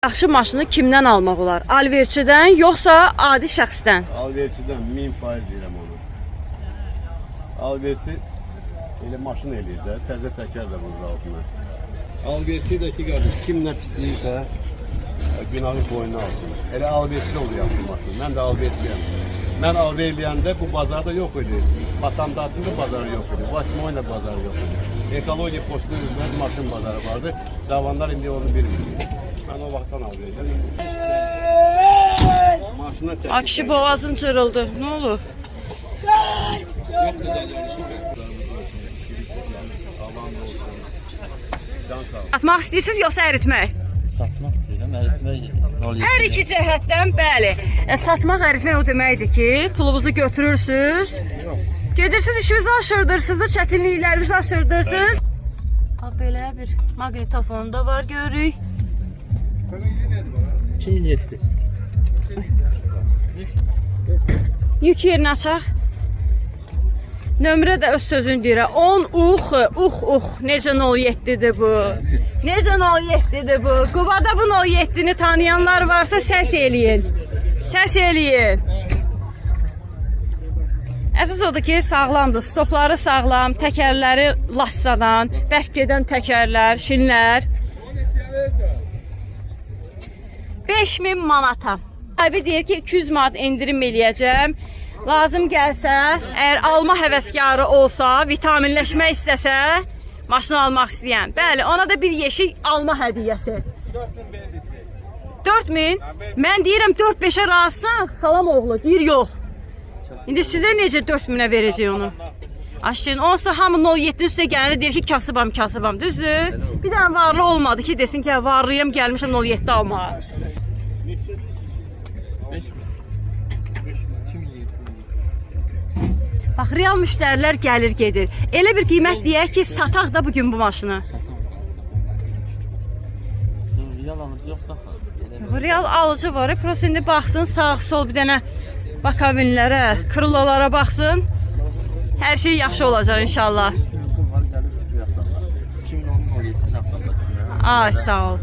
Yaxşı maşını kimdən almaq olar? Alverçidən yoxsa adi şəxsdən? Alverçidən 1000% deyirəm onu. Alverçi elə maşın eləyir də, təzə təkər də vurur altına. Alverçi də ki, qardaş, kim nə pisləyirsə, günahı boynuna alsın. Elə alverçi olur yaxşı maşın. Mən də alverçiyəm. Mən alver eləyəndə bu bazarda yox idi. Vatandaşın da bazarı yox idi. Vasimoyla bazarı yox idi. Ekologiya postunda üzməz maşın bazarı vardı. Zamanlar indi onu bilmir. Mən o vaxtdan alverdim. Maşına çəkdim. Akışı boğazın cırıldı. Nə olur? Satmaq istəyirsiniz yoxsa əritmək? Satmaq istəyirəm, əritmək. Hər iki cəhətdən bəli. Satmaq, əritmək o deməkdir ki, pulunuzu götürürsünüz. Gedirsiniz, işinizi aşırdırsınız, çətinliklərinizi aşırdırsınız. Belə bir maqnitofon da var, görürük. 2007. Yük yerini açaq. Nömrə də öz sözünü deyir. 10 necə 07-dir bu. Necə 07-dir bu. Qubada bu 07-ni tanıyanlar varsa səs eləyin. Səs eləyin. Əsas odur ki, sağlamdır. Stopları sağlam, təkərləri lassadan, bərk gedən təkərlər, şinlər. 5000 manata. Sahibi deyir ki, 200 manat endirim eləyəcəm. Lazım gəlsə, əgər alma həvəskarı olsa, vitaminləşmək istəsə, maşını almaq istəyən. Bəli, ona da bir yeşik alma hədiyyəsi. 4000? Mən deyirəm 4-5-ə razısın, salam oğlu, deyir yox. İndi sizə necə 4000-ə verəcək onu? Aşkın, onsa hamı 07-nin üstə gələni deyir ki, kasıbam, düzdür? Bir dənə varlı olmadı ki, desin ki, varlıyam, gəlmişəm 07 almağa. Bax, real müştərilər gəlir, gedir. Elə bir qiymət deyək ki, sataq da bugün bu maşını. Real alıcı yox da. Real alıcı var. Prosta indi baxsın, sağ, sol bir dənə bakavinlərə, krılolara baxsın. Hər şey yaxşı olacaq inşallah. 2017 Ay, sağ ol.